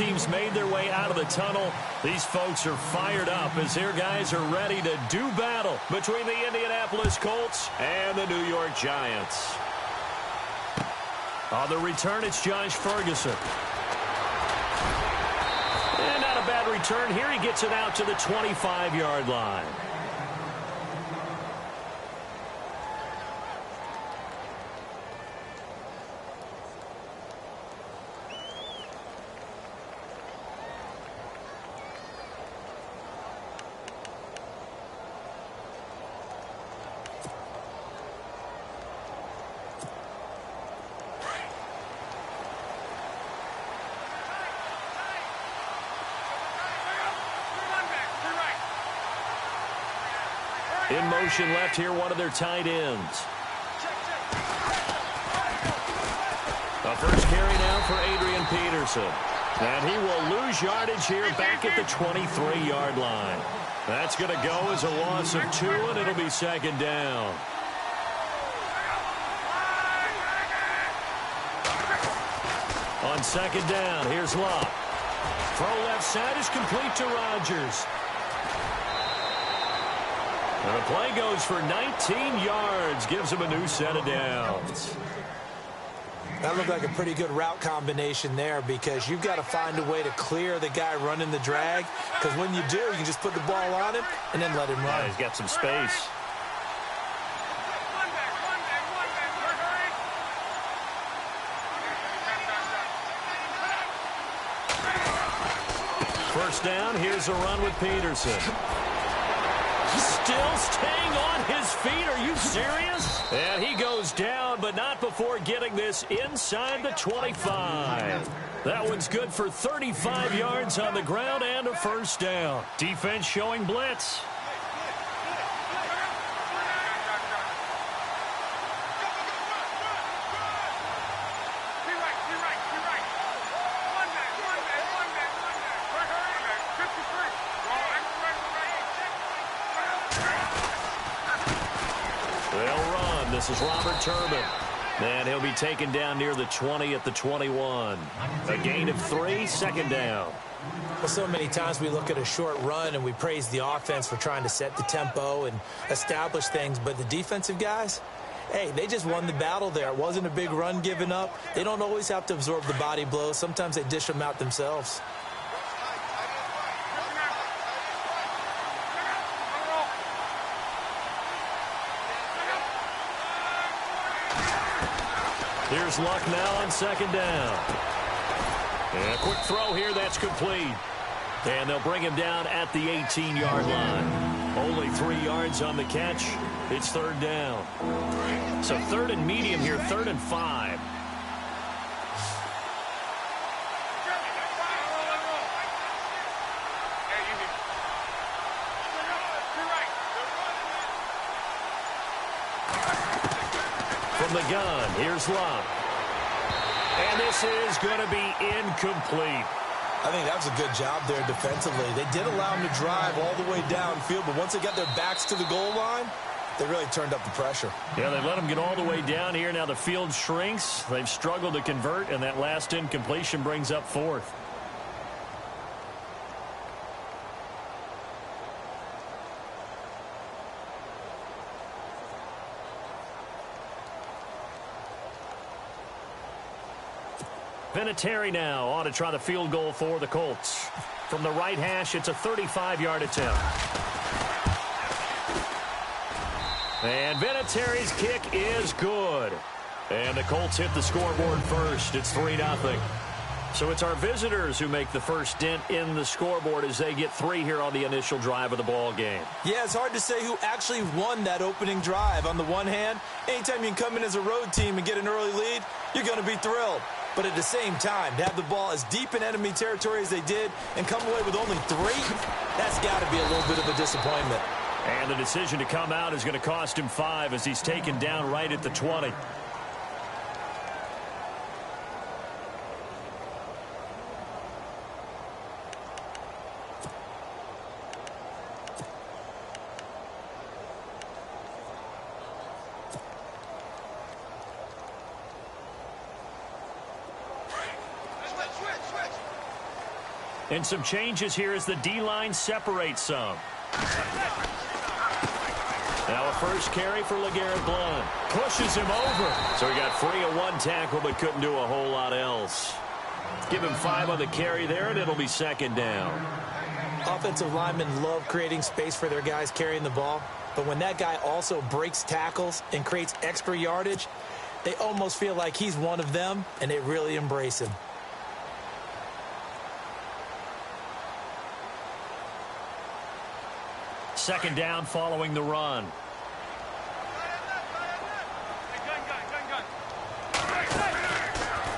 team's made their way out of the tunnel. These folks are fired up as their guys are ready to do battle between the Indianapolis Colts and the New York Giants. On the return, it's Josh Ferguson. And not a bad return here. He gets it out to the 25-yard line. In motion left here, one of their tight ends. A first carry now for Adrian Peterson. And he will lose yardage here back at the 23-yard line. That's going to go as a loss of 2, and it'll be second down. On second down, here's Locke. Throw left side is complete to Rodgers. And the play goes for 19 yards, gives him a new set of downs. That looked like a pretty good route combination there because you've got to find a way to clear the guy running the drag, because when you do, you can just put the ball on him and then let him run. Yeah, he's got some space. First down, here's a run with Peterson. Still staying on his feet. Are you serious? And he goes down, but not before getting this inside the 25. That one's good for 35 yards on the ground and a first down. Defense showing blitz. This is Robert Turbin. And he'll be taken down near the 20 at the 21. A gain of 3, second down. Well, so many times we look at a short run and we praise the offense for trying to set the tempo and establish things. But the defensive guys, hey, they just won the battle there. It wasn't a big run given up. They don't always have to absorb the body blows. Sometimes they dish them out themselves. Here's Luck now on second down. And a quick throw here, that's complete. And they'll bring him down at the 18-yard line. Only 3 yards on the catch. It's third down. So third and medium here, 3rd and 5. From the gun, here's Locke. And this is going to be incomplete. I think that was a good job there defensively. They did allow him to drive all the way downfield, but once they got their backs to the goal line, they really turned up the pressure. Yeah, they let him get all the way down here. Now the field shrinks. They've struggled to convert, and that last incompletion brings up 4th. Vinatieri now on to try the field goal for the Colts. From the right hash, it's a 35-yard attempt. And Vinatieri's kick is good. And the Colts hit the scoreboard first. It's 3-0. So it's our visitors who make the first dent in the scoreboard as they get 3 here on the initial drive of the ball game. Yeah, it's hard to say who actually won that opening drive. On the one hand, anytime you can come in as a road team and get an early lead, you're going to be thrilled. But at the same time, to have the ball as deep in enemy territory as they did and come away with only 3, that's got to be a little bit of a disappointment. And the decision to come out is going to cost him 5 as he's taken down right at the 20. And some changes here as the D-line separates some. Now a first carry for LeGarrette Blount. Pushes him over. So he got free of one tackle but couldn't do a whole lot else. Give him 5 on the carry there, and it'll be second down. Offensive linemen love creating space for their guys carrying the ball. But when that guy also breaks tackles and creates extra yardage, they almost feel like he's one of them, and they really embrace him. Second down following the run.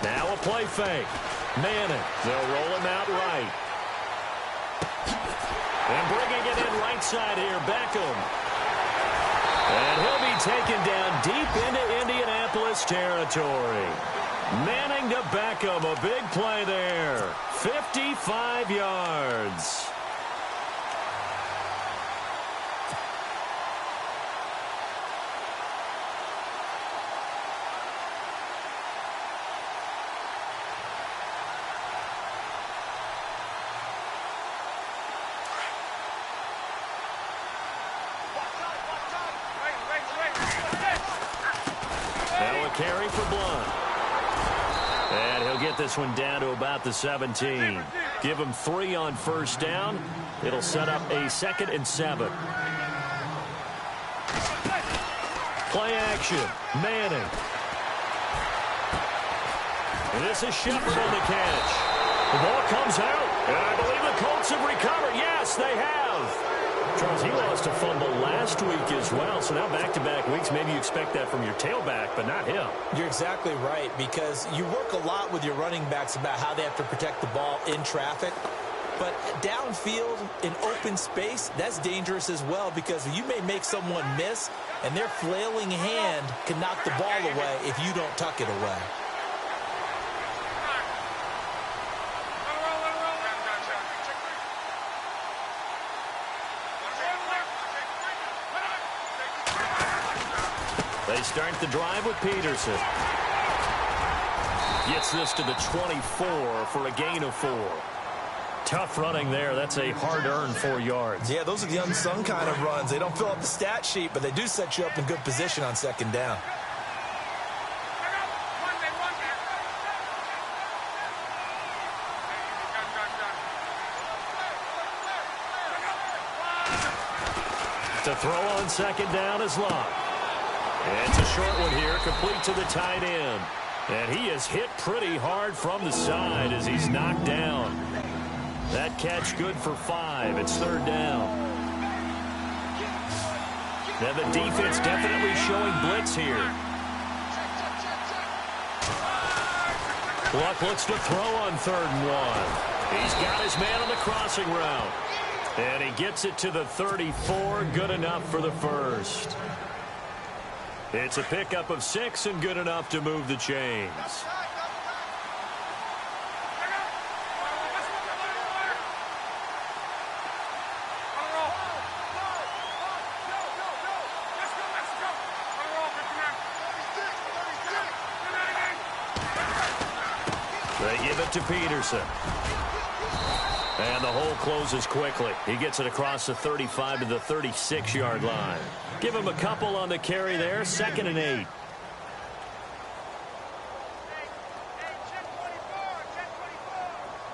Now a play fake. Manning. They'll roll him out right. And bringing it in right side here, Beckham. And he'll be taken down deep into Indianapolis territory. Manning to Beckham. A big play there. 55 yards. Carry for Blount. And he'll get this one down to about the 17. Give him 3 on first down. It'll set up a 2nd and 7. Play action. Manning. And this is Shepard on the catch. The ball comes out. And I believe the Colts have recovered. Yes, they have. Charles, he lost a fumble last week as well, so now back-to-back weeks, maybe you expect that from your tailback, but not him. You're exactly right, because you work a lot with your running backs about how they have to protect the ball in traffic, but downfield in open space, that's dangerous as well, because you may make someone miss, and their flailing hand can knock the ball away if you don't tuck it away. They start the drive with Peterson. Gets this to the 24 for a gain of 4. Tough running there. That's a hard-earned 4 yards. Yeah, those are the unsung kind of runs. They don't fill up the stat sheet, but they do set you up in good position on second down. To throw on second down is Locke. And it's a short one here, complete to the tight end. And he is hit pretty hard from the side as he's knocked down. That catch good for 5. It's third down. Now the defense definitely showing blitz here. Luck looks to throw on 3rd and 1. He's got his man on the crossing route. And he gets it to the 34. Good enough for the first. It's a pickup of 6 and good enough to move the chains. They give it to Peterson. And the hole closes quickly. He gets it across the 35 to the 36-yard line. Give him a couple on the carry there. 2nd and 8.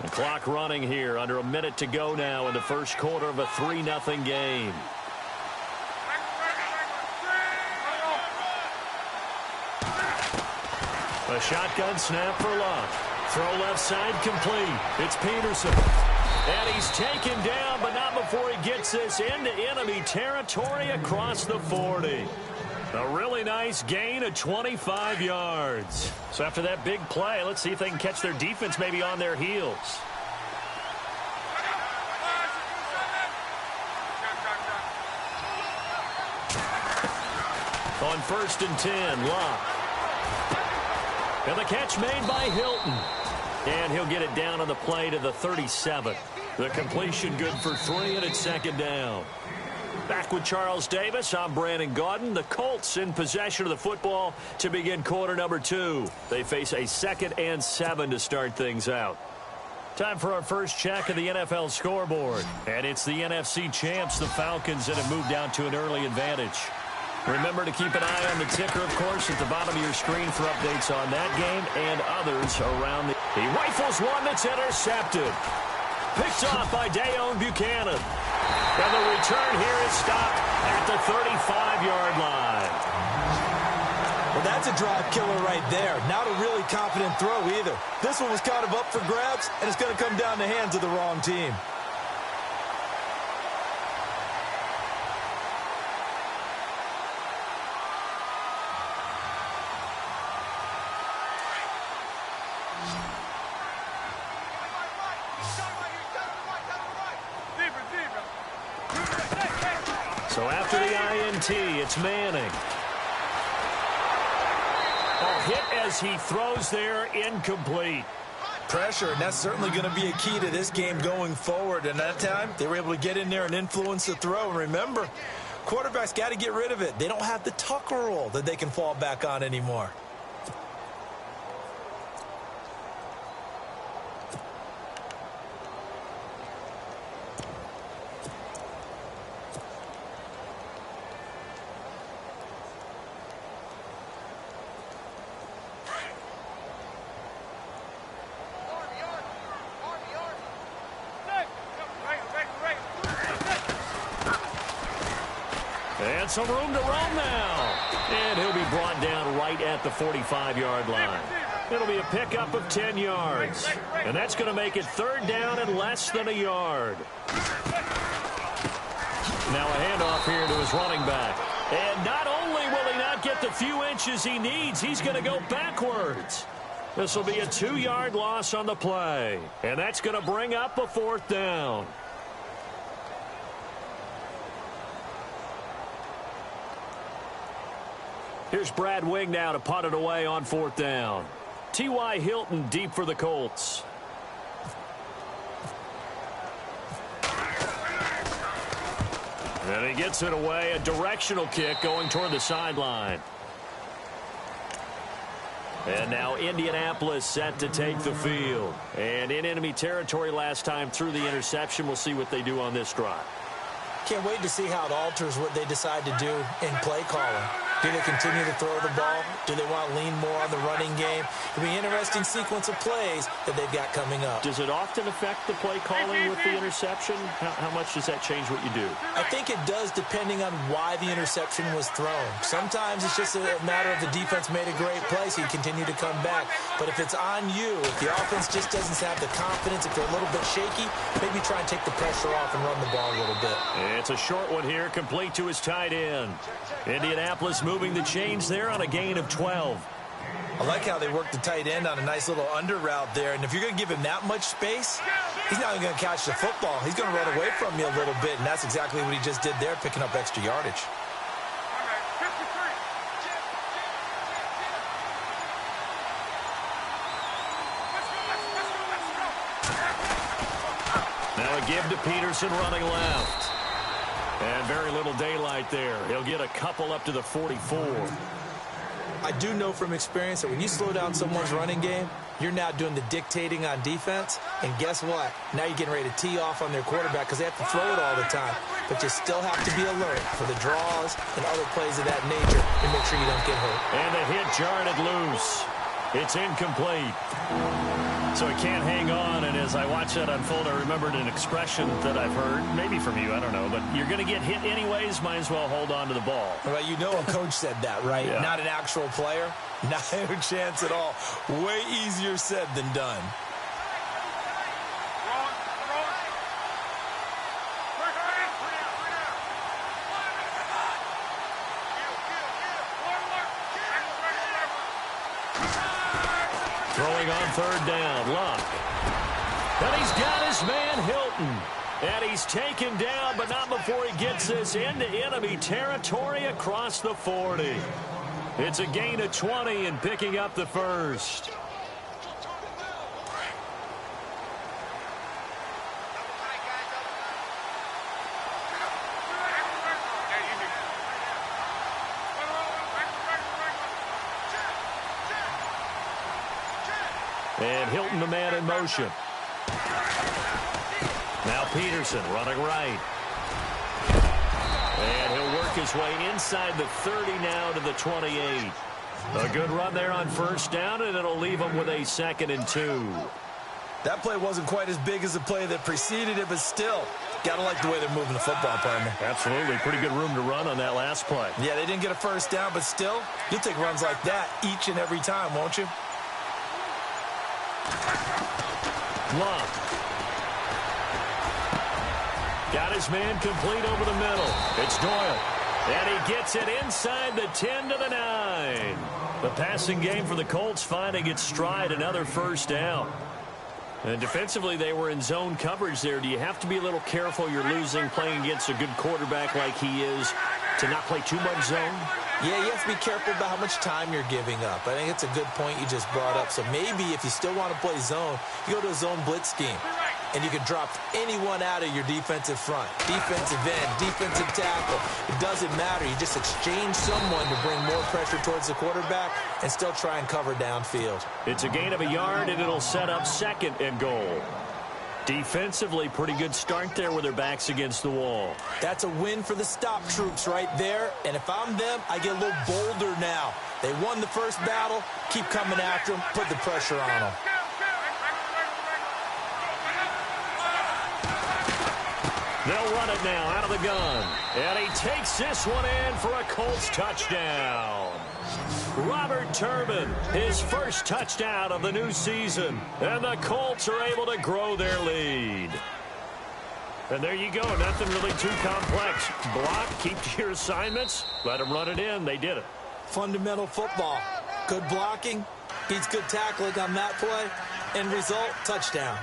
The clock running here. Under a minute to go now in the first quarter of a 3-0 game. A shotgun snap for Locke. Throw left side complete. It's Peterson. And he's taken down, but not before he gets this into enemy territory across the 40. A really nice gain of 25 yards. So after that big play, let's see if they can catch their defense maybe on their heels. On 1st and 10, Locke. And the catch made by Hilton. And he'll get it down on the play to the 37. The completion good for 3, and it's 2nd down. Back with Charles Davis, I'm Brandon Gaudin. The Colts in possession of the football to begin quarter number 2. They face a 2nd and 7 to start things out. Time for our first check of the NFL scoreboard. And it's the NFC champs, the Falcons, that have moved down to an early advantage. Remember to keep an eye on the ticker, of course, at the bottom of your screen for updates on that game and others around the... He rifles one that's intercepted. Picked off by Dayon Buchanan. And the return here is stopped at the 35-yard line. Well, that's a drive killer right there. Not a really confident throw either. This one was kind of up for grabs, and it's going to come down the hands of the wrong team. So after the INT, it's Manning. Hit as he throws there, incomplete. Pressure, and that's certainly going to be a key to this game going forward. And that time, they were able to get in there and influence the throw. And remember, quarterbacks got to get rid of it. They don't have the tuck rule that they can fall back on anymore. And some room to run now. And he'll be brought down right at the 45-yard line. It'll be a pickup of 10 yards. And that's going to make it third down and less than a yard. Now a handoff here to his running back. And not only will he not get the few inches he needs, he's going to go backwards. This will be a 2-yard loss on the play. And that's going to bring up a fourth down. Here's Brad Wing now to punt it away on fourth down. T.Y. Hilton deep for the Colts. And he gets it away, a directional kick going toward the sideline. And now Indianapolis set to take the field. And in enemy territory last time through the interception. We'll see what they do on this drive. Can't wait to see how it alters what they decide to do in play calling. Do they continue to throw the ball? Do they want to lean more on the running game? It'll be an interesting sequence of plays that they've got coming up. Does it often affect the play calling with the interception? How much does that change what you do? I think it does depending on why the interception was thrown. Sometimes it's just a matter of the defense made a great play, so you continue to come back. But if it's on you, if the offense just doesn't have the confidence, if they're a little bit shaky, maybe try and take the pressure off and run the ball a little bit. It's a short one here, complete to his tight end. Indianapolis moving the chains there on a gain of 12. I like how they work the tight end on a nice little under route there. And if you're going to give him that much space, he's not even going to catch the football. He's going to run away from you a little bit, and that's exactly what he just did there, picking up extra yardage. Now a give to Peterson running left. And very little daylight there. He'll get a couple up to the 44. I do know from experience that when you slow down someone's running game, you're now doing the dictating on defense. And guess what? Now you're getting ready to tee off on their quarterback because they have to throw it all the time. But you still have to be alert for the draws and other plays of that nature and make sure you don't get hurt. And the hit jarred it loose. It's incomplete. So he can't hang on, and as I watch that unfold, I remembered an expression that I've heard, maybe from you, I don't know, but you're going to get hit anyways, might as well hold on to the ball. Well, you know a coach said that, right? Yeah. Not an actual player. Not a chance at all. Way easier said than done. Throwing on third down, Luck. And he's got his man Hilton. And he's taken down, but not before he gets this into enemy territory across the 40. It's a gain of 20 and picking up the first. And Hilton, the man in motion. Peterson running right. And he'll work his way inside the 30 now to the 28. A good run there on first down, and it'll leave him with a 2nd and 2. That play wasn't quite as big as the play that preceded it, but still, gotta like the way they're moving the football, partner. Absolutely. Pretty good room to run on that last play. Yeah, they didn't get a first down, but still, you'll take runs like that each and every time, won't you? Love. Got his man complete over the middle. It's Doyle. And he gets it inside the 10 to the 9. The passing game for the Colts finding its stride, another first down. And defensively, they were in zone coverage there. Do you have to be a little careful? You're losing playing against a good quarterback like he is to not play too much zone? Yeah, you have to be careful about how much time you're giving up. I think it's a good point you just brought up. So maybe if you still want to play zone, you go to a zone blitz scheme. And you can drop anyone out of your defensive front. Defensive end, defensive tackle. It doesn't matter. You just exchange someone to bring more pressure towards the quarterback and still try and cover downfield. It's a gain of a yard, and it'll set up 2nd and goal. Defensively, pretty good start there with their backs against the wall. That's a win for the stop troops right there. And if I'm them, I get a little bolder now. They won the first battle. Keep coming after them. Put the pressure on them. They'll run it now out of the gun. And he takes this one in for a Colts touchdown. Robert Turbin, his first touchdown of the new season. And the Colts are able to grow their lead. And there you go. Nothing really too complex. Block, keep to your assignments. Let them run it in. They did it. Fundamental football. Good blocking. Beats good tackling on that play. End result, touchdown.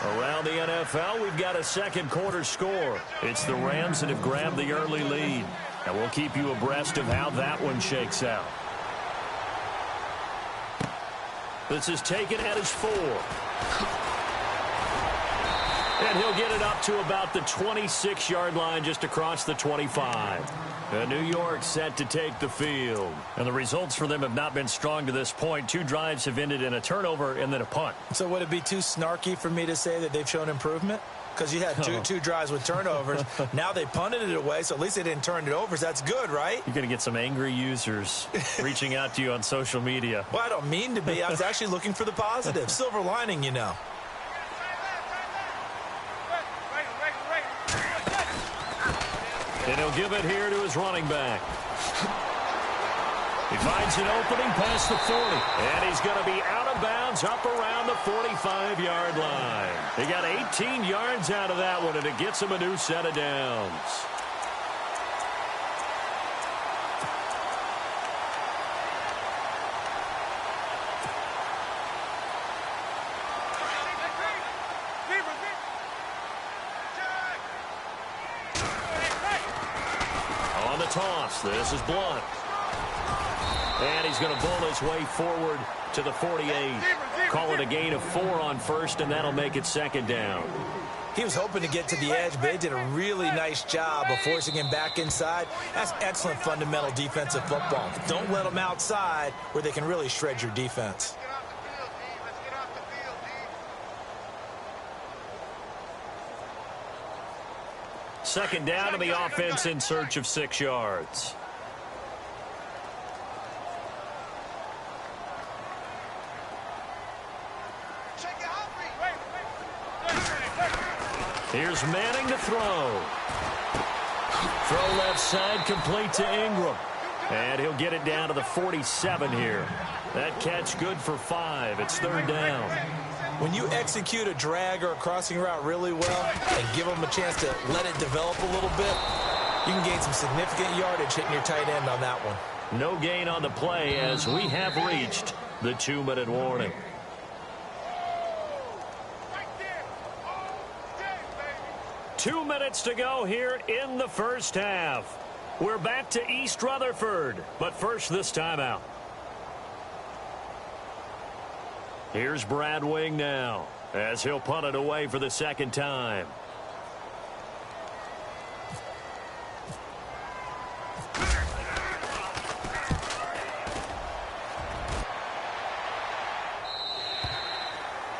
Around the NFL, we've got a second quarter score. It's the Rams that have grabbed the early lead. And we'll keep you abreast of how that one shakes out. This is taken at his 4. And he'll get it up to about the 26-yard line just across the 25. And New York set to take the field. And the results for them have not been strong to this point. 2 drives have ended in a turnover and then a punt. So would it be too snarky for me to say that they've shown improvement? Because you had two drives with turnovers. Now they punted it away, so at least they didn't turn it over. So that's good, right? You're going to get some angry users reaching out to you on social media. Well, I don't mean to be. I was actually looking for the positive. Silver lining, you know. And he'll give it here to his running back. He finds an opening past the 40. And he's going to be out of bounds up around the 45-yard line. He got 18 yards out of that one, and it gets him a new set of downs. On the toss, this is Blunt. And he's going to bowl his way forward to the 48. Call it a gain of 4 on first, and that'll make it 2nd down. He was hoping to get to the edge, but they did a really nice job of forcing him back inside. That's excellent fundamental defensive football. Don't let them outside where they can really shred your defense. Second down to the offense in search of 6 yards. Here's Manning to throw. Throw left side, complete to Ingram. And he'll get it down to the 47 here. That catch good for 5. It's 3rd down. When you execute a drag or a crossing route really well and give them a chance to let it develop a little bit, you can gain some significant yardage hitting your tight end on that one. No gain on the play as we have reached the 2-minute warning. Two minutes to go here in the first half. We're back to East Rutherford, but first this timeout. Here's Brad Wing now as he'll punt it away for the 2nd time.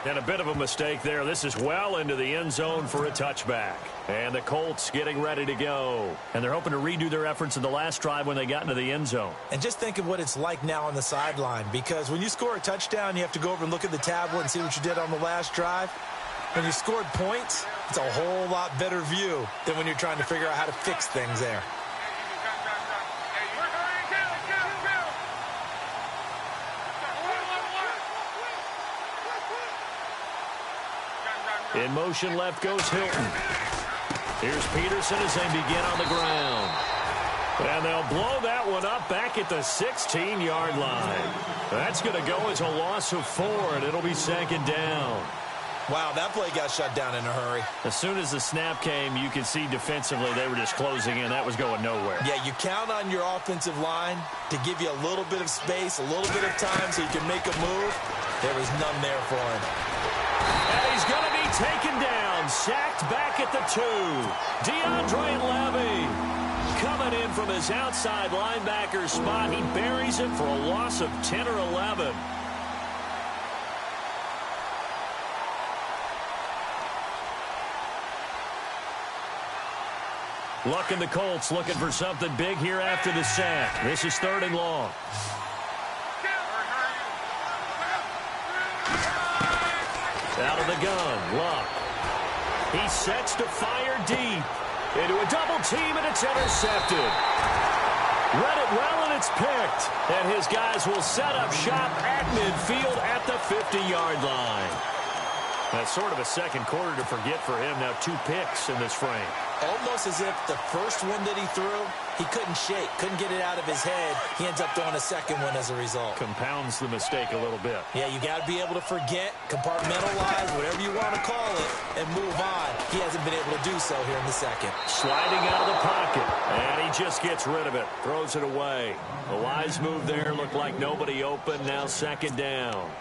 And a bit of a mistake there. This is well into the end zone for a touchback. And the Colts getting ready to go. And they're hoping to redo their efforts in the last drive when they got into the end zone. And just think of what it's like now on the sideline. Because when you score a touchdown, you have to go over and look at the tablet and see what you did on the last drive. When you scored points, it's a whole lot better view than when you're trying to figure out how to fix things there. In motion left goes Hilton. Here's Peterson as they begin on the ground. And they'll blow that one up back at the 16-yard line. That's going to go as a loss of 4, and it'll be second down. Wow, that play got shut down in a hurry. As soon as the snap came, you could see defensively they were just closing in. That was going nowhere. Yeah, you count on your offensive line to give you a little bit of space, a little bit of time so you can make a move. There was none there for him. And he's going to be taken down, sacked back at the 2. DeAndre Levy coming in from his outside linebacker spot. He buries it for a loss of 10 or 11. Looking the Colts looking for something big here after the sack. This is 3rd and long. Out of the gun, Luck. He sets to fire deep. Into a double team, and it's intercepted. Read it well, and it's picked. And his guys will set up shop at midfield at the 50-yard line. That's sort of a second quarter to forget for him. Now 2 picks in this frame. Almost as if the first one that he threw, he couldn't shake, couldn't get it out of his head. He ends up throwing a second one as a result. Compounds the mistake a little bit. Yeah, you got to be able to forget, compartmentalize, whatever you want to call it, and move on. He hasn't been able to do so here in the second. Sliding out of the pocket, and he just gets rid of it, throws it away. A wise move there, looked like nobody open, now second down.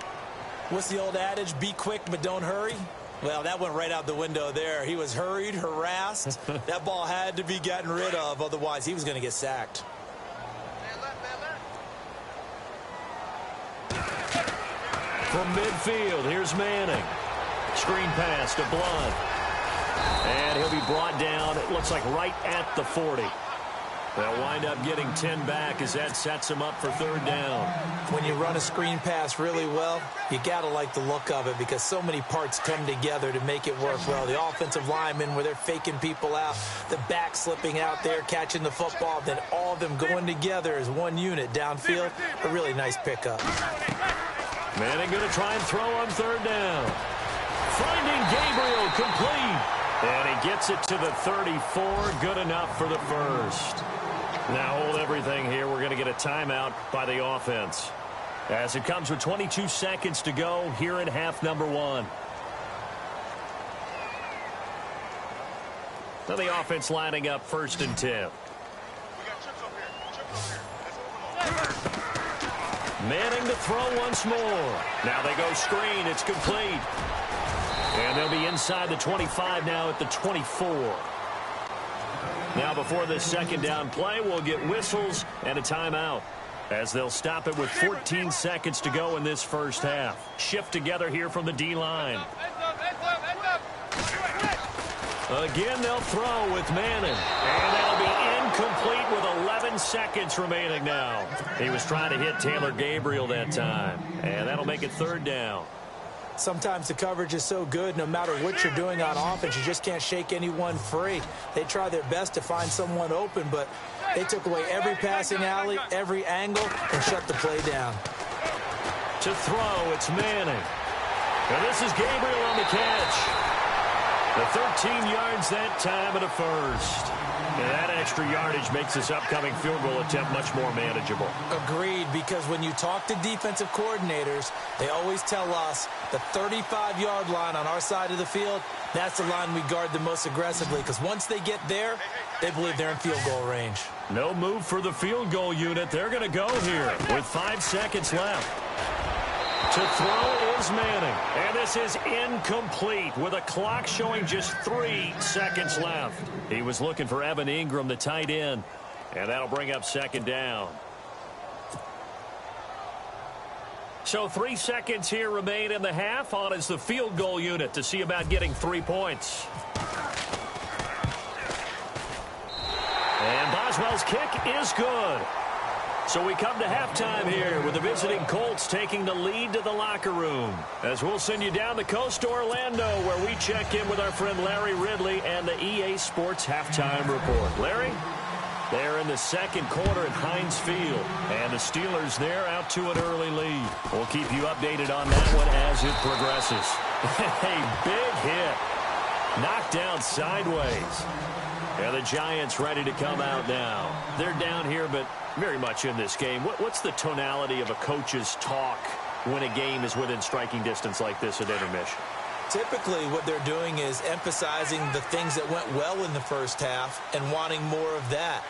What's the old adage, be quick but don't hurry? Well, that went right out the window there. He was hurried, harassed. That ball had to be gotten rid of, otherwise he was going to get sacked. From midfield, here's Manning. Screen pass to Blunt. And he'll be brought down, it looks like right at the 40. They'll wind up getting 10 back as that sets them up for 3rd down. When you run a screen pass really well, you got to like the look of it because so many parts come together to make it work well. The offensive linemen where they're faking people out, the back slipping out there, catching the football, then all of them going together as one unit downfield. A really nice pickup. Manning going to try and throw on 3rd down. Finding Gabriel complete. And he gets it to the 34. Good enough for the first. Now hold everything here. We're going to get a timeout by the offense. As it comes with 22 seconds to go here in half number 1. Now the offense lining up 1st and 10. Manning to throw once more. Now they go screen. It's complete. And they'll be inside the 25 now at the 24. Now before this second down play, we'll get whistles and a timeout as they'll stop it with 14 seconds to go in this first half. Shift together here from the D-line. Again, they'll throw with Manning. And that'll be incomplete with 11 seconds remaining now. He was trying to hit Taylor Gabriel that time. And that'll make it 3rd down. Sometimes the coverage is so good, no matter what you're doing on offense, you just can't shake anyone free. They try their best to find someone open, but they took away every passing alley, every angle, and shut the play down. To throw, it's Manning. And this is Gabriel on the catch. The 13 yards that time and a first. And that extra yardage makes this upcoming field goal attempt much more manageable. Agreed, because when you talk to defensive coordinators, they always tell us the 35-yard line on our side of the field, that's the line we guard the most aggressively, because once they get there, they believe they're in field goal range. No move for the field goal unit. They're going to go here with 5 seconds left. To throw is Manning. And this is incomplete with a clock showing just 3 seconds left. He was looking for Evan Ingram, the tight end. And that'll bring up second down. So 3 seconds here remain in the half. On is the field goal unit to see about getting 3 points. And Boswell's kick is good. So we come to halftime here with the visiting Colts taking the lead to the locker room. As we'll send you down the coast to Orlando, where we check in with our friend Larry Ridley and the EA Sports Halftime Report. Larry? They're in the second quarter at Heinz Field, and the Steelers there out to an early lead. We'll keep you updated on that one as it progresses. A big hit. Knocked down sideways. And the Giants ready to come out now. They're down here, but very much in this game. What's the tonality of a coach's talk when a game is within striking distance like this at intermission? Typically, what they're doing is emphasizing the things that went well in the first half and wanting more of that.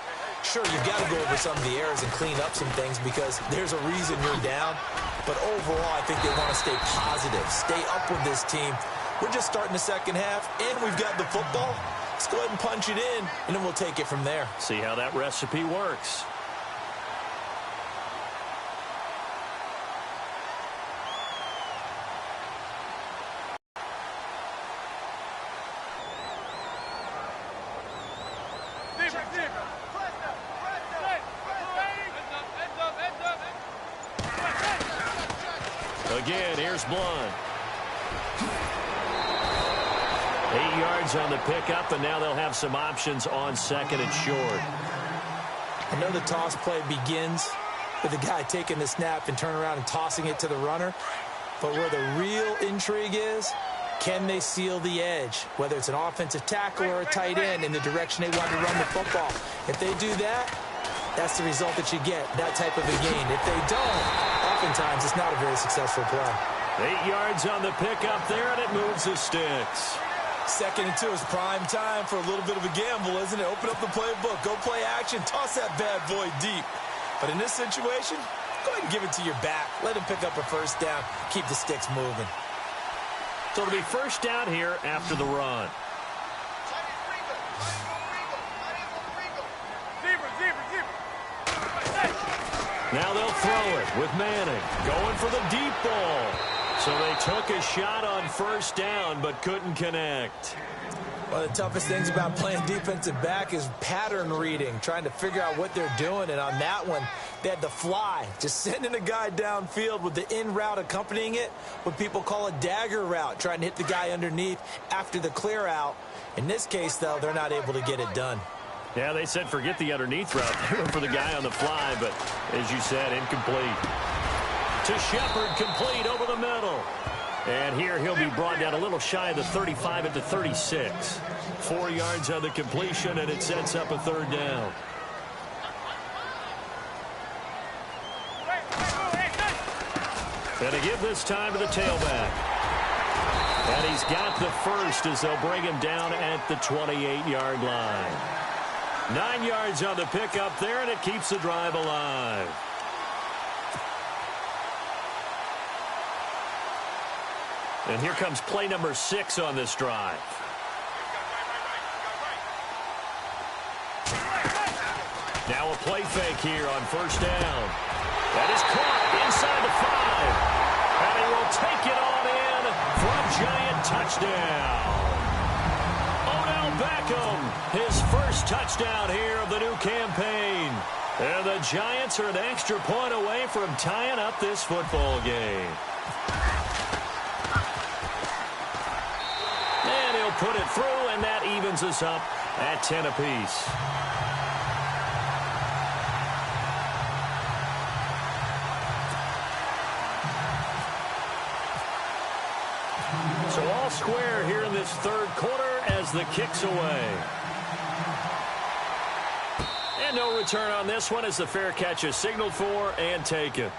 Sure, you've got to go over some of the errors and clean up some things because there's a reason you're down. But overall, I think they want to stay positive, stay up with this team. We're just starting the second half, and we've got the football. Let's go ahead and punch it in, and then we'll take it from there. See how that recipe works. Again, here's Blunt. 8 yards on the pickup, and now they'll have some options on second and short. I know the toss play begins with the guy taking the snap and turning around and tossing it to the runner. But where the real intrigue is, can they seal the edge? Whether it's an offensive tackle or a tight end in the direction they want to run the football. If they do that, that's the result that you get, that type of a gain. If they don't, oftentimes it's not a very successful play. 8 yards on the pickup there, and it moves the sticks. Second and 2 is prime time for a little bit of a gamble, isn't it? Open up the playbook, go play action, toss that bad boy deep. But in this situation, go ahead and give it to your back. Let him pick up a first down, keep the sticks moving. So it'll be first down here after the run. Now they'll throw it with Manning going for the deep ball. So they took a shot on first down but couldn't connect. One of the toughest things about playing defensive back is pattern reading, trying to figure out what they're doing. And on that one, they had the fly, just sending a guy downfield with the in route accompanying it, what people call a dagger route, trying to hit the guy underneath after the clear out. In this case, though, they're not able to get it done. Yeah, they said forget the underneath route. They were for the guy on the fly, but as you said, incomplete. To Shepard, complete over the middle. And here he'll be brought down a little shy of the 35 at the 36. 4 yards on the completion, and it sets up a third down. And to give this time to the tailback. And he's got the first as they'll bring him down at the 28-yard line. 9 yards on the pickup there, and it keeps the drive alive. And here comes play number 6 on this drive. Now a play fake here on first down. That is caught inside the 5. And he will take it on in for a giant touchdown. Odell Beckham, his first touchdown here of the new campaign. And the Giants are an extra point away from tying up this football game. And he'll put it through, and that evens us up at 10 apiece. So all square here in this third quarter as the kick's away. And no return on this one as the fair catch is signaled for and taken.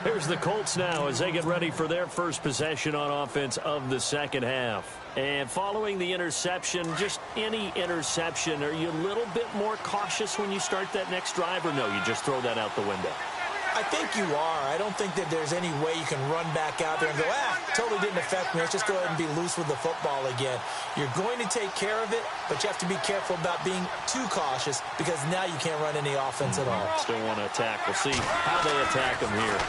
Here's the Colts now as they get ready for their first possession on offense of the second half. And following the interception, just any interception, are you a little bit more cautious when you start that next drive, or no, you just throw that out the window? I think you are. I don't think that there's any way you can run back out there and go, totally didn't affect me. Let's just go ahead and be loose with the football again. You're going to take care of it, but you have to be careful about being too cautious because now you can't run any offense at all. Still want to attack. We'll see how they attack them here.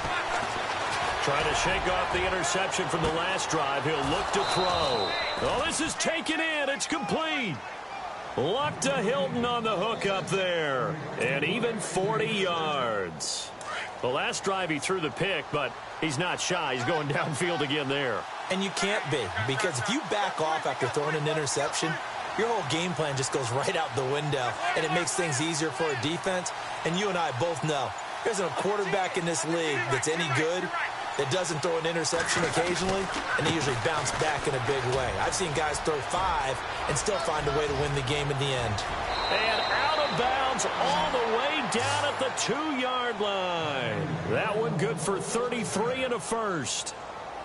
Trying to shake off the interception from the last drive. He'll look to throw. Oh, this is taken in. It's complete. Luck to Hilton on the hook up there. And even 40 yards. The last drive he threw the pick, but he's not shy. He's going downfield again there. And you can't be, because if you back off after throwing an interception, your whole game plan just goes right out the window, and it makes things easier for a defense. And you and I both know there's a quarterback in this league that's any good that doesn't throw an interception occasionally, and they usually bounce back in a big way. I've seen guys throw 5 and still find a way to win the game in the end. And out of bounds all the way down at the 2-yard line. That one good for 33 and a first.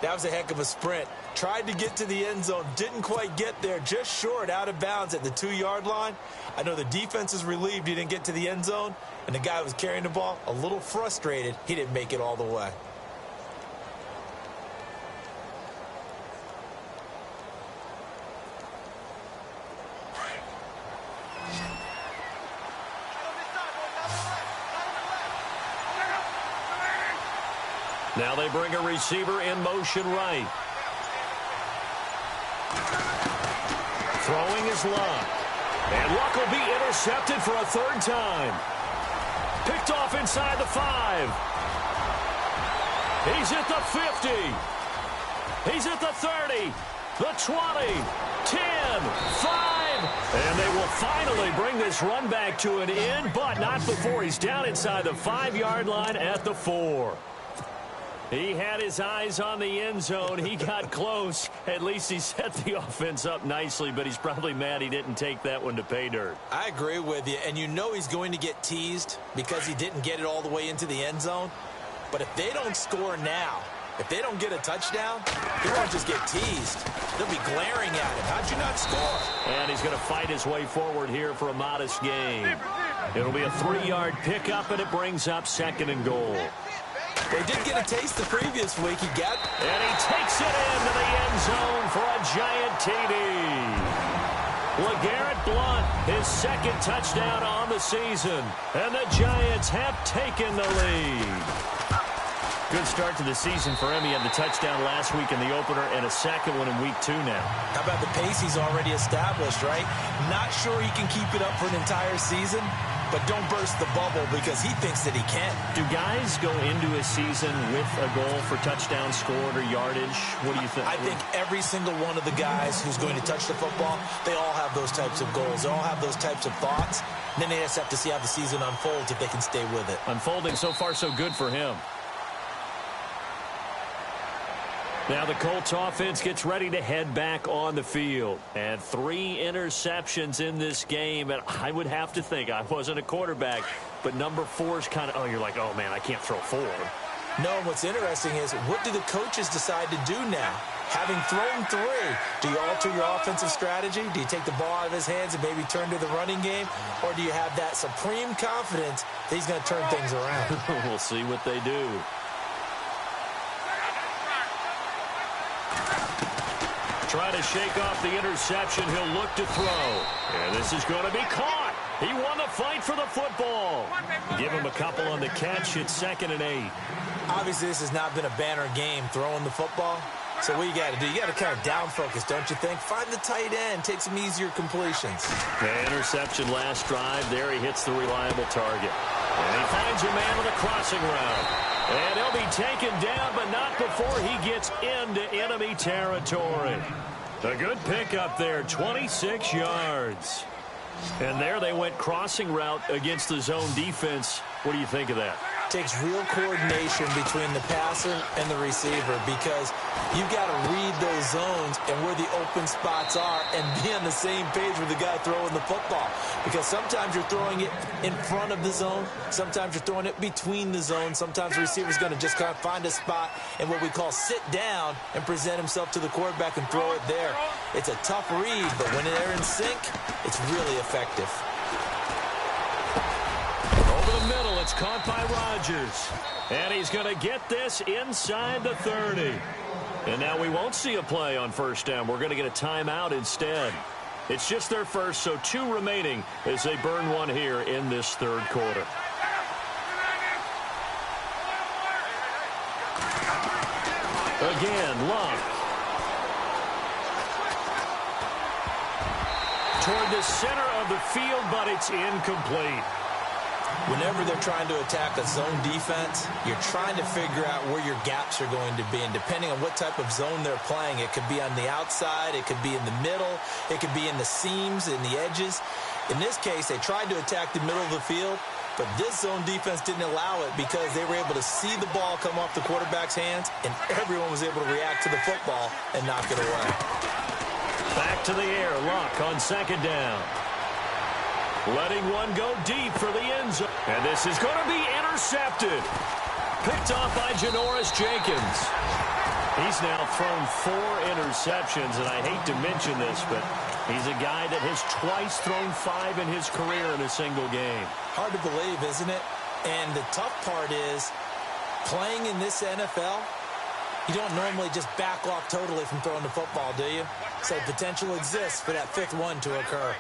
That was a heck of a sprint. Tried to get to the end zone, didn't quite get there, just short, out of bounds at the 2-yard line. I know the defense is relieved he didn't get to the end zone, and the guy who was carrying the ball, a little frustrated, he didn't make it all the way. Now they bring a receiver in motion right. Throwing is Luck. And Luck will be intercepted for a 3rd time. Picked off inside the 5. He's at the 50. He's at the 30. The 20. 10. 5. And they will finally bring this run back to an end, but not before he's down inside the 5-yard line at the 4. He had his eyes on the end zone. He got close. At least he set the offense up nicely, but he's probably mad he didn't take that one to pay dirt. I agree with you, and you know he's going to get teased because he didn't get it all the way into the end zone. But if they don't score now, if they don't get a touchdown, he won't just get teased. They'll be glaring at him. How'd you not score? And he's going to fight his way forward here for a modest gain. It'll be a 3-yard pickup, and it brings up 2nd and goal. They did get a taste the previous week. And he takes it into the end zone for a giant TD. LeGarrette Blount, his 2nd touchdown on the season. And the Giants have taken the lead. Good start to the season for him. He had the touchdown last week in the opener and a 2nd one in week 2 now. How about the pace he's already established, right? Not sure he can keep it up for an entire season, but don't burst the bubble because he thinks that he can. Do guys go into a season with a goal for touchdown scored or yardage? What do you think? I think every single one of the guys who's going to touch the football, they all have those types of goals. They all have those types of thoughts. And then they just have to see how the season unfolds if they can stay with it. Unfolding so far so good for him. Now the Colts offense gets ready to head back on the field. And 3 interceptions in this game. And I would have to think, I wasn't a quarterback, but number 4 is kind of, you're like, oh, man, I can't throw 4. No, and what's interesting is, what do the coaches decide to do now? Having thrown 3, do you alter your offensive strategy? Do you take the ball out of his hands and maybe turn to the running game? Or do you have that supreme confidence that he's going to turn things around? We'll see what they do. Trying to shake off the interception. He'll look to throw. And this is going to be caught. He won the fight for the football. Give him a couple on the catch. It's 2nd and 8. Obviously, this has not been a banner game throwing the football. So what you got to do, you got to kind of down focus, don't you think? Find the tight end. Take some easier completions. The interception last drive. There he hits the reliable target. And he finds a man with a crossing route. And he'll be taken down, but not before he gets into enemy territory. A good pickup there, 26 yards. And there they went crossing route against the zone defense. What do you think of that? Takes real coordination between the passer and the receiver because you've got to read those zones and where the open spots are and be on the same page with the guy throwing the football. Because sometimes you're throwing it in front of the zone. Sometimes you're throwing it between the zones. Sometimes the receiver's going to just kind of find a spot and what we call sit down and present himself to the quarterback and throw it there. It's a tough read, but when they're in sync, it's really effective. Over the middle, it's caught by Rodgers. And he's going to get this inside the 30. And now we won't see a play on 1st down. We're going to get a timeout instead. It's just their first, so 2 remaining as they burn one here in this 3rd quarter. Again, Luck. Toward the center of the field, but it's incomplete. Whenever they're trying to attack a zone defense, you're trying to figure out where your gaps are going to be. And depending on what type of zone they're playing, it could be on the outside, it could be in the middle, it could be in the seams, in the edges. In this case, they tried to attack the middle of the field, but this zone defense didn't allow it because they were able to see the ball come off the quarterback's hands, and everyone was able to react to the football and knock it away. Back to the air, Luck on second down. Letting one go deep for the end zone. And this is going to be intercepted. Picked off by Janoris Jenkins. He's now thrown 4 interceptions, and I hate to mention this, but he's a guy that has twice thrown 5 in his career in a single game. Hard to believe, isn't it? And the tough part is, playing in this NFL, you don't normally just back off totally from throwing the football, do you? So potential exists for that 5th one to occur.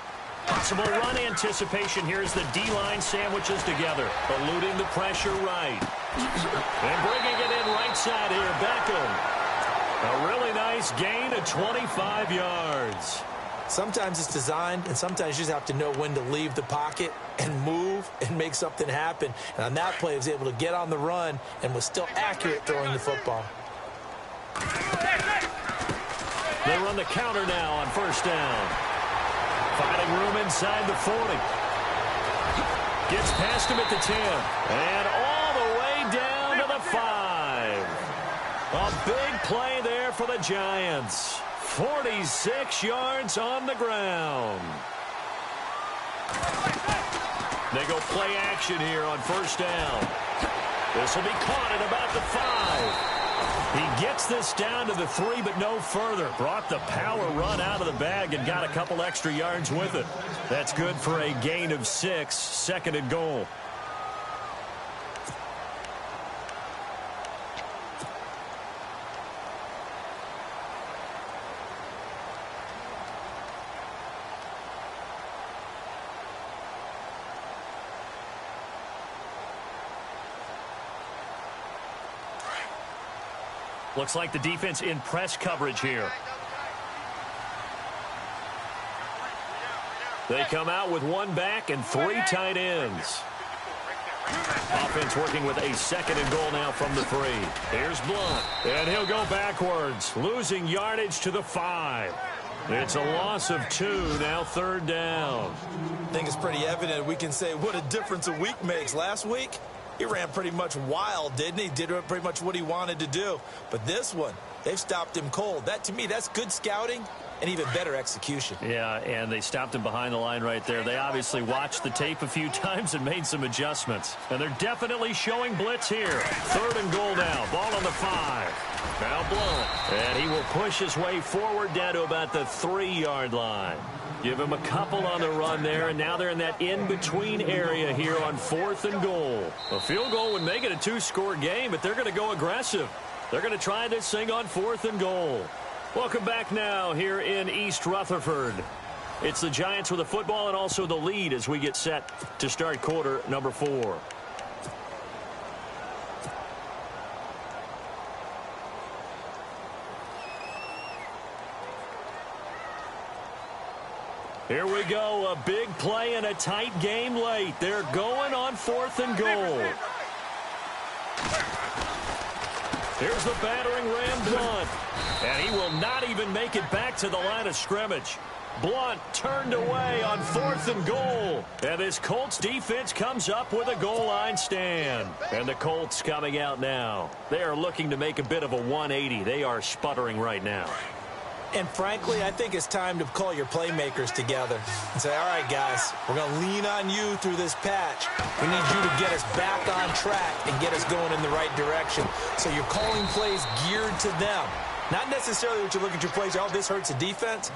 Possible run anticipation here as the D-line sandwiches together, eluding the pressure right. And bringing it in right side here, Beckham. A really nice gain of 25 yards. Sometimes it's designed, and sometimes you just have to know when to leave the pocket and move and make something happen. And on that play, he was able to get on the run and was still accurate throwing the football. They run the counter now on first down. Finding room inside the 40. Gets past him at the 10. And all the way down to the 5. A big play there for the Giants. 46 yards on the ground. They go play action here on first down. This will be caught at about the 5. He gets this down to the 3, but no further. Brought the power run out of the bag and got a couple extra yards with it. That's good for a gain of 6, second and goal. Looks like the defense in press coverage here. They come out with 1 back and 3 tight ends. Offense working with a second and goal now from the 3. Here's Blunt, and he'll go backwards, losing yardage to the 5. It's a loss of 2, now third down. I think it's pretty evident we can say what a difference a week makes. Last week, he ran pretty much wild, didn't he? Did pretty much what he wanted to do. But this one, they've stopped him cold. That, to me, that's good scouting and even better execution. Yeah, and they stopped him behind the line right there. They obviously watched the tape a few times and made some adjustments. And they're definitely showing blitz here. Third and goal now. Ball on the 5. Now Blunt. And he will push his way forward down to about the 3-yard line. Give him a couple on the run there, and now they're in that in-between area here on 4th and goal. A field goal would make it a 2-score game, but they're going to go aggressive. They're going to try this thing on 4th and goal. Welcome back now here in East Rutherford. It's the Giants with the football and also the lead as we get set to start quarter number 4. Here we go, a big play and a tight game late. They're going on 4th and goal. Here's the battering ram, Blunt. And he will not even make it back to the line of scrimmage. Blunt turned away on 4th and goal. And this Colts defense comes up with a goal line stand. And the Colts coming out now. They are looking to make a bit of a 180. They are sputtering right now. And frankly, I think it's time to call your playmakers together and say, all right, guys, we're going to lean on you through this patch. We need you to get us back on track and get us going in the right direction. So you're calling plays geared to them. Not necessarily that you look at your plays, oh, this hurts the defense.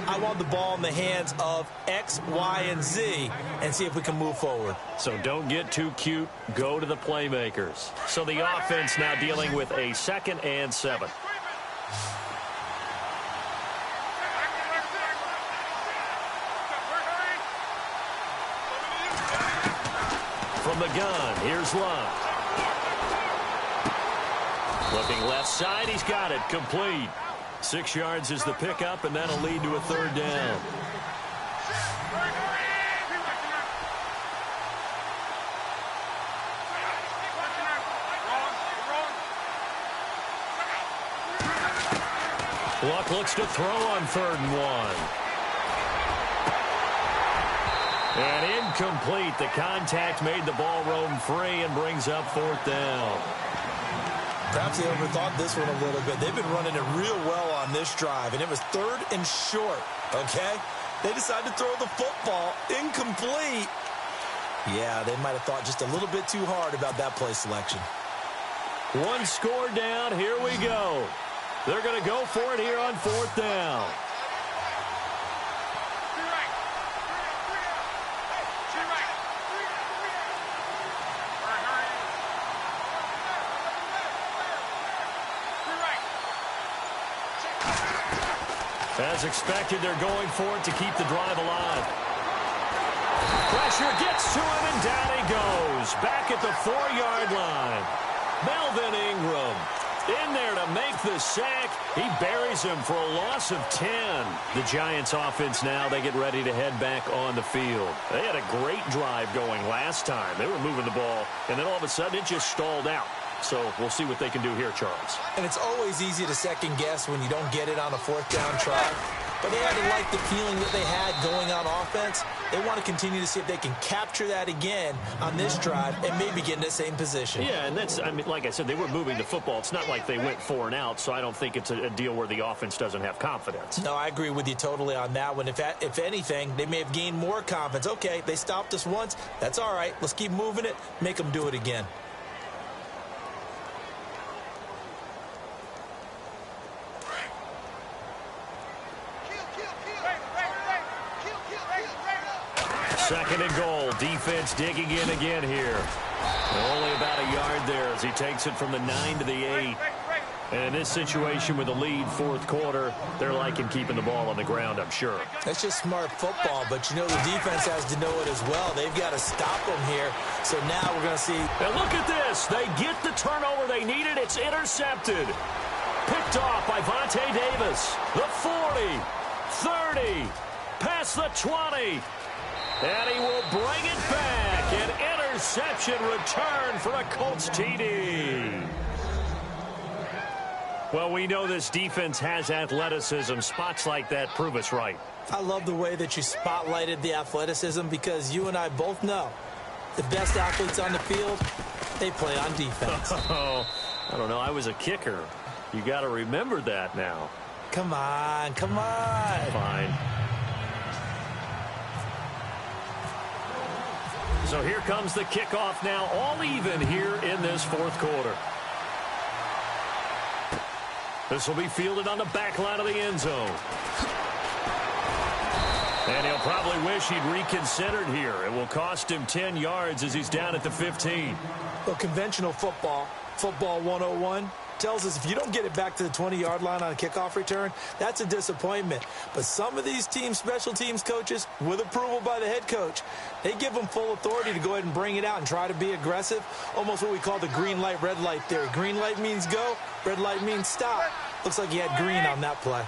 I want the ball in the hands of X, Y, and Z and see if we can move forward. So don't get too cute. Go to the playmakers. So the offense now dealing with a 2nd and 7. From the gun, here's Luck. Looking left side, he's got it. Complete. 6 yards is the pickup, and that'll lead to a third down. Luck looks to throw on 3rd and 1. And incomplete. The contact made the ball roam free and brings up 4th down. Perhaps they overthought this one a little bit. They've been running it real well on this drive, and it was 3rd and short, okay? They decided to throw the football incomplete. Yeah, they might have thought just a little bit too hard about that play selection. 1 score down. Here we go. They're going to go for it here on 4th down. As expected, they're going for it to keep the drive alive. Pressure gets to him, and down he goes. Back at the 4-yard line. Melvin Ingram in there to make the sack. He buries him for a loss of 10. The Giants offense now, they get ready to head back on the field. They had a great drive going last time. They were moving the ball, and then all of a sudden it just stalled out. So we'll see what they can do here, Charles. And it's always easy to second guess when you don't get it on a 4th down try. But they had to like the feeling that they had going on offense. They want to continue to see if they can capture that again on this drive and maybe get in the same position. Yeah, and that's, I mean, like I said, they were moving the football. It's not like they went 4 and out, so I don't think it's a deal where the offense doesn't have confidence. No, I agree with you totally on that one. If anything, they may have gained more confidence. Okay, they stopped us once. That's all right. Let's keep moving it. Make them do it again. Second and goal. Defense digging in again here. Only about a yard there as he takes it from the 9 to the 8. And in this situation with a lead 4th quarter, they're liking keeping the ball on the ground, I'm sure. That's just smart football, but you know the defense has to know it as well. They've got to stop them here. So now we're going to see. And look at this. They get the turnover they needed. It's intercepted. Picked off by Vontae Davis. The 40, 30, past the 20. And he will bring it back. An interception return for a Colts TD. Well, we know this defense has athleticism. Spots like that prove us right. I love the way that you spotlighted the athleticism because you and I both know the best athletes on the field, they play on defense. Oh, I don't know. I was a kicker. You got to remember that now. Come on, come on. Fine. So here comes the kickoff now, all even here in this 4th quarter. This will be fielded on the back line of the end zone. And he'll probably wish he'd reconsidered here. It will cost him 10 yards as he's down at the 15. Well, conventional football 101, tells us if you don't get it back to the 20-yard line on a kickoff return, that's a disappointment. But some of these teams, special teams coaches, with approval by the head coach, they give them full authority to go ahead and bring it out and try to be aggressive, almost what we call the green light, red light theory. Green light means go, red light means stop. Looks like he had green on that play.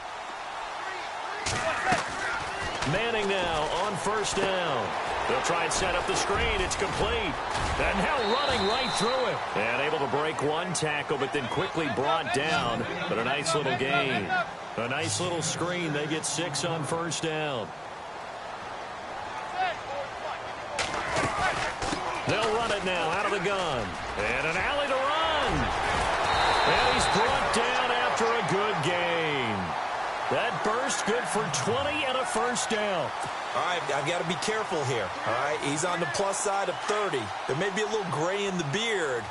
Manning now on 1st down. They'll try and set up the screen. It's complete. And now running right through it. And able to break one tackle, but then quickly brought down. But a nice little gain. A nice little screen. They get 6 on 1st down. They'll run it now out of the gun. And an alley to run. And he's brought down after a good gain. That burst good for 20 and a 1st down. All right, I've got to be careful here. All right, he's on the plus side of 30. There may be a little gray in the beard,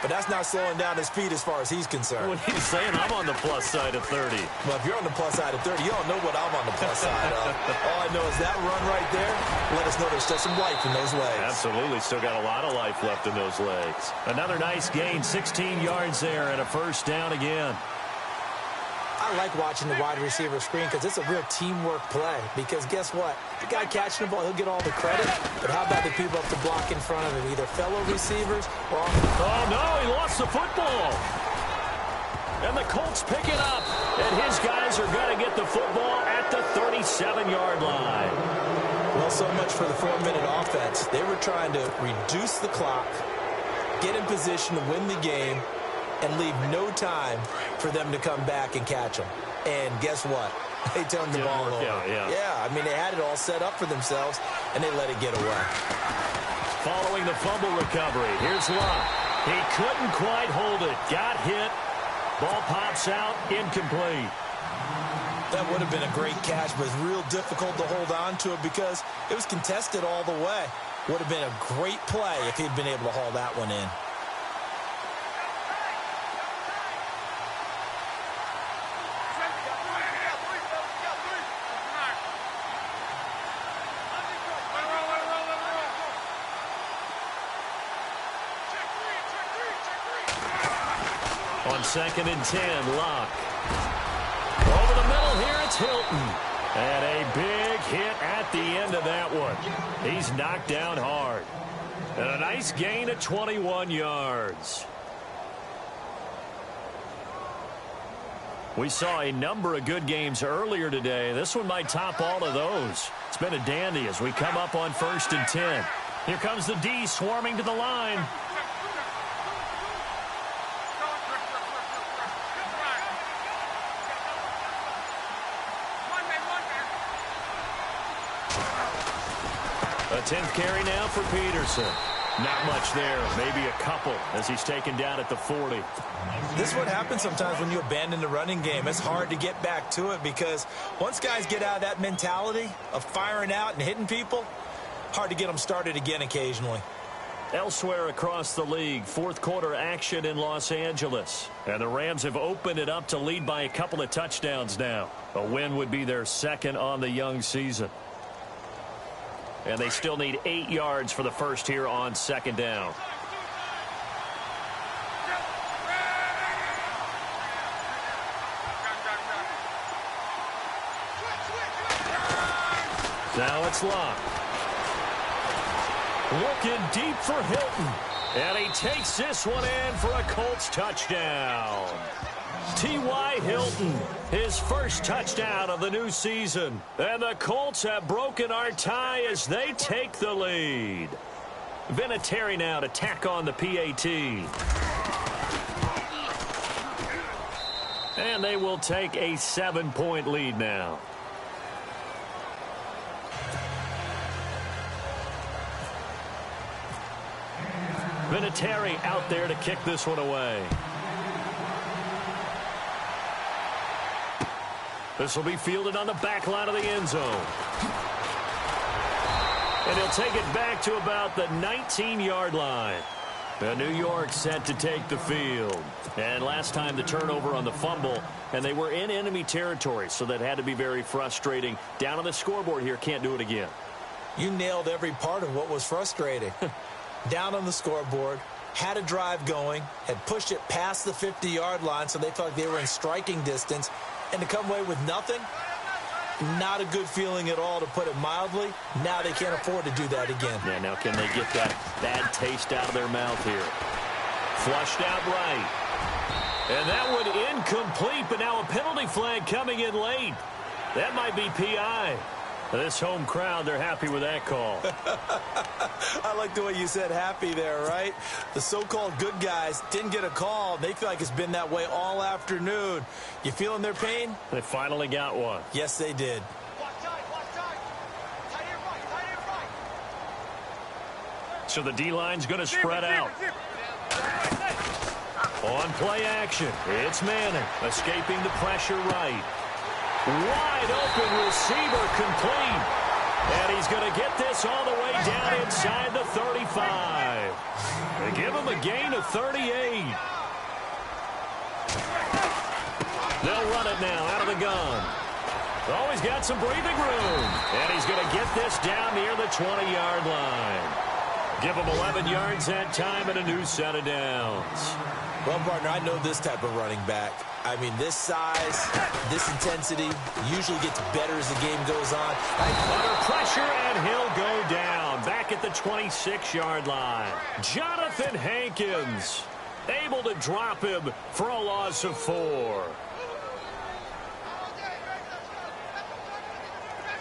but that's not slowing down his speed as far as he's concerned. When he's saying I'm on the plus side of 30. Well, if you're on the plus side of 30, you don't know what I'm on the plus side of. All I know is that run right there, let us know there's still some life in those legs. Absolutely, still got a lot of life left in those legs. Another nice gain, 16 yards there, and a 1st down again. I like watching the wide receiver screen because it's a real teamwork play. Because guess what? The guy catching the ball, he'll get all the credit. But how about the people up the block in front of him? Either fellow receivers or... Oh, no, he lost the football. And the Colts pick it up. And his guys are going to get the football at the 37-yard line. Well, so much for the 4-minute offense. They were trying to reduce the clock, get in position to win the game, and leave no time for them to come back and catch them. And guess what? They turned the ball over. Yeah, I mean, they had it all set up for themselves, and they let it get away. Following the fumble recovery, here's Luck. He couldn't quite hold it. Got hit. Ball pops out, incomplete. That would have been a great catch, but it's real difficult to hold on to it because it was contested all the way. Would have been a great play if he'd been able to haul that one in. On 2nd and 10, Luck. Over the middle here, it's Hilton. And a big hit at the end of that one. He's knocked down hard. And a nice gain of 21 yards. We saw a number of good games earlier today. This one might top all of those. It's been a dandy as we come up on 1st and 10. Here comes the D swarming to the line. A 10th carry now for Peterson. Not much there, maybe a couple as he's taken down at the 40. This is what happens sometimes when you abandon the running game. It's hard to get back to it because once guys get out of that mentality of firing out and hitting people, hard to get them started again occasionally. Elsewhere across the league, fourth quarter action in Los Angeles. And the Rams have opened it up to lead by a couple of touchdowns now. A win would be their second on the young season. And they still need 8 yards for the first here on 2nd down. Now it's Luck. Looking deep for Hilton. And he takes this one in for a Colts touchdown. T.Y. Hilton, his first touchdown of the new season. And the Colts have broken our tie as they take the lead. Vinatieri now to tack on the PAT. And they will take a 7-point lead now. Vinatieri out there to kick this one away. This will be fielded on the back line of the end zone. And he'll take it back to about the 19-yard line. New York set to take the field. And last time the turnover on the fumble, and they were in enemy territory, so that had to be very frustrating. Down on the scoreboard here, can't do it again. You nailed every part of what was frustrating. Down on the scoreboard, had a drive going, had pushed it past the 50-yard line, so they felt like they were in striking distance. And to come away with nothing, not a good feeling at all, to put it mildly. Now they can't afford to do that again. Yeah, now can they get that bad taste out of their mouth here? Flushed out right. And that one incomplete, but now a penalty flag coming in late. That might be PI. This home crowd, they're happy with that call. I like the way you said happy there, right? The so-called good guys didn't get a call. They feel like it's been that way all afternoon. You feeling their pain? They finally got one. Yes, they did. So the D-line's going to spread out. On play action, it's Manning escaping the pressure right. Wide open receiver complete. And he's going to get this all the way down inside the 35. They give him a gain of 38. They'll run it now out of the gun. Oh, he's got some breathing room. And he's going to get this down near the 20-yard line. Give him 11 yards that time and a new set of downs. Well, partner, I know this type of running back. I mean, this size, this intensity usually gets better as the game goes on. Under pressure, and he'll go down. Back at the 26-yard line. Jonathan Hankins. able to drop him for a loss of 4.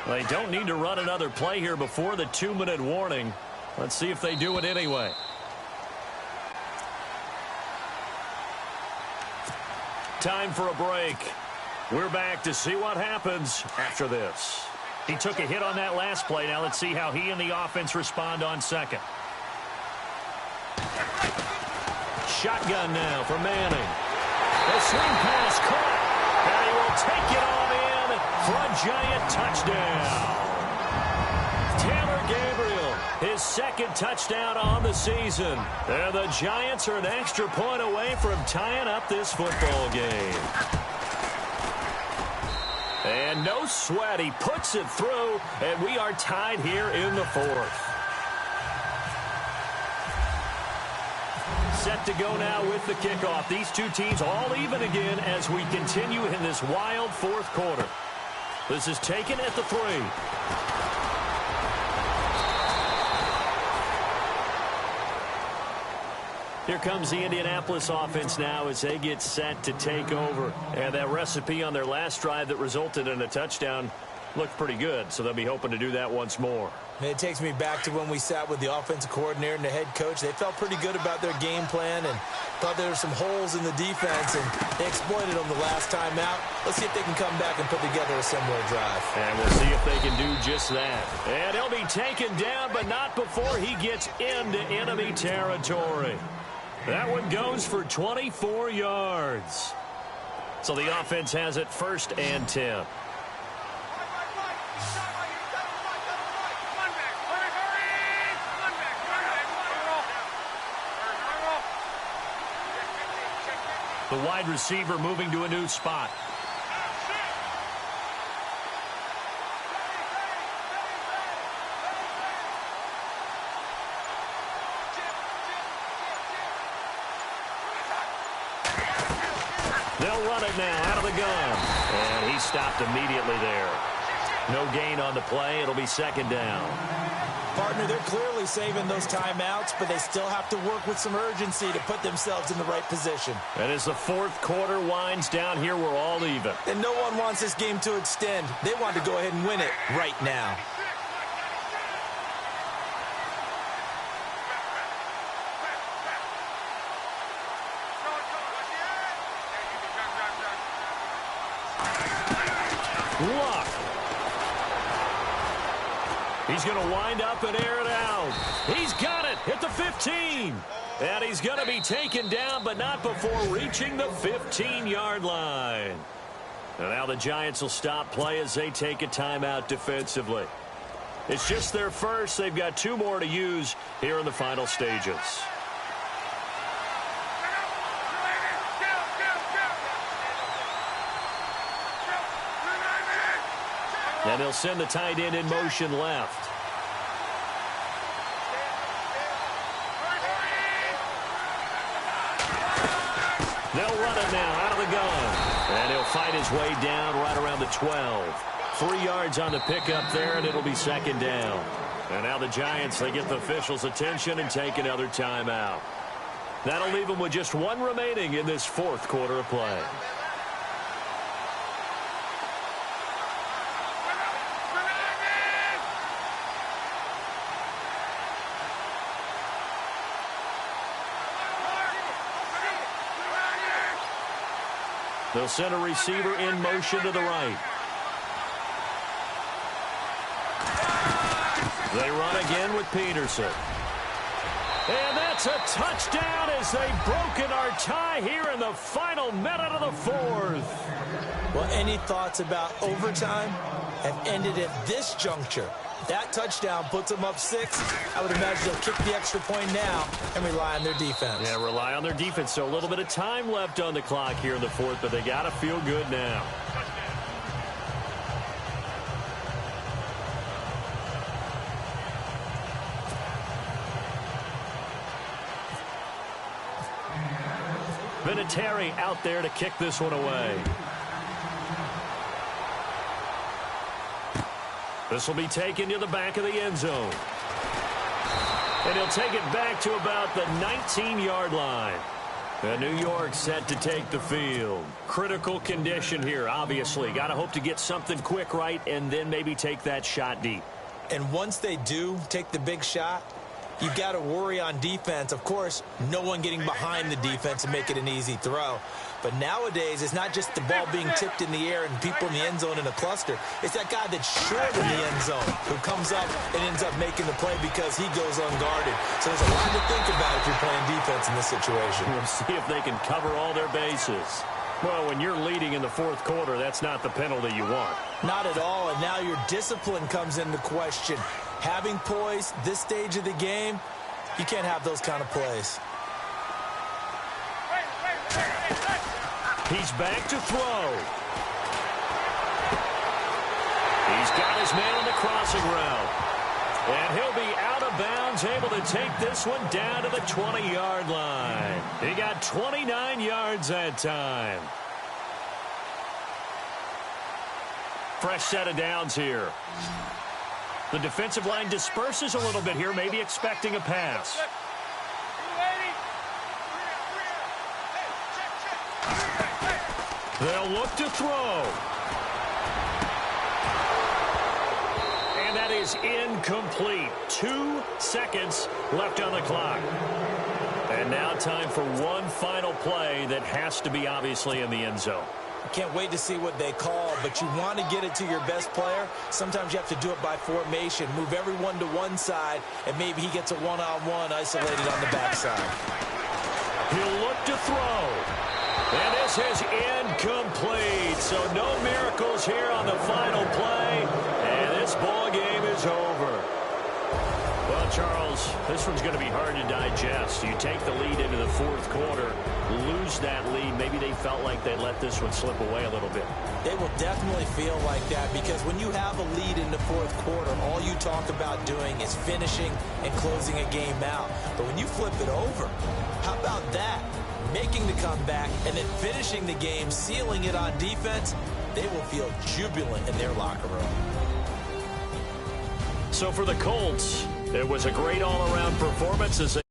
They don't need to run another play here before the 2-minute warning. Let's see if they do it anyway. Time for a break. We're back to see what happens after this. He took a hit on that last play. Now let's see how he and the offense respond on second. Shotgun now for Manning. The swing pass caught. And he will take it on in for a Giant touchdown. Taylor Gabriel, his second touchdown on the season. And the Giants are an extra point away from tying up this football game. And no sweat, he puts it through, and we are tied here in the 4th. Set to go now with the kickoff. These two teams all even again as we continue in this wild 4th quarter. This is taken at the 3. Here comes the Indianapolis offense now as they get set to take over. And that recipe on their last drive that resulted in a touchdown looked pretty good, so they'll be hoping to do that once more. It takes me back to when we sat with the offensive coordinator and the head coach. They felt pretty good about their game plan and thought there were some holes in the defense, and they exploited them the last time out. Let's see if they can come back and put together a similar drive. And we'll see if they can do just that. And he'll be taken down, but not before he gets into enemy territory. That one goes for 24 yards. So the offense has it 1st and 10. The wide receiver moving to a new spot. They'll run it now out of the gun. And he stopped immediately there. No gain on the play. It'll be 2nd down. Partner, they're clearly saving those timeouts, but they still have to work with some urgency to put themselves in the right position. And as the 4th quarter winds down here, we're all even. And no one wants this game to extend. They want to go ahead and win it right now. Luck. He's going to wind up and air it out. He's got it at the 15. And he's going to be taken down, but not before reaching the 15-yard line. And now the Giants will stop play as they take a timeout defensively. It's just their first. They've got 2 more to use here in the final stages. And he'll send the tight end in motion left. They'll run it now out of the gun. And he'll fight his way down right around the 12. 3 yards on the pickup there, and it'll be 2nd down. And now the Giants, they get the officials' attention and take another timeout. That'll leave them with just 1 remaining in this 4th quarter of play. They'll send a receiver in motion to the right. They run again with Peterson. And that's a touchdown as they've broken our tie here in the final minute of the 4th. Well, any thoughts about overtime have ended at this juncture. That touchdown puts them up 6. I would imagine they'll kick the extra point now and rely on their defense. Yeah, rely on their defense. So a little bit of time left on the clock here in the 4th, but they got to feel good now. Vinatieri out there to kick this one away. This will be taken to the back of the end zone. And he'll take it back to about the 19-yard line. New York set to take the field. Critical condition here, obviously. Got to hope to get something quick right and then maybe take that shot deep. And once they do take the big shot, you've got to worry on defense. Of course, no one getting behind the defense and make it an easy throw. But nowadays, it's not just the ball being tipped in the air and people in the end zone in a cluster. It's that guy that's short in the end zone who comes up and ends up making the play because he goes unguarded. So there's a lot to think about if you're playing defense in this situation. We'll see if they can cover all their bases. Well, when you're leading in the fourth quarter, that's not the penalty you want. Not at all, and now your discipline comes into question. Having poise this stage of the game, you can't have those kind of plays. He's back to throw. He's got his man on the crossing route. And he'll be out of bounds, able to take this one down to the 20-yard line. He got 29 yards that time. Fresh set of downs here. The defensive line disperses a little bit here, maybe expecting a pass. They'll look to throw. And that is incomplete. 2 seconds left on the clock. And now time for one final play that has to be obviously in the end zone. Can't wait to see what they call, but you want to get it to your best player. Sometimes you have to do it by formation. Move everyone to one side, and maybe he gets a one-on-one isolated on the backside. He'll look to throw. And this is incomplete. So no miracles here on the final play. And this ball game is over. Well, Charles, this one's going to be hard to digest. You take the lead into the fourth quarter, lose that lead. Maybe they felt like they let this one slip away a little bit. They will definitely feel like that because when you have a lead in the fourth quarter, all you talk about doing is finishing and closing a game out. But when you flip it over, how about that? Making the comeback and then finishing the game, sealing it on defense, they will feel jubilant in their locker room. So for the Colts, it was a great all-around performance as they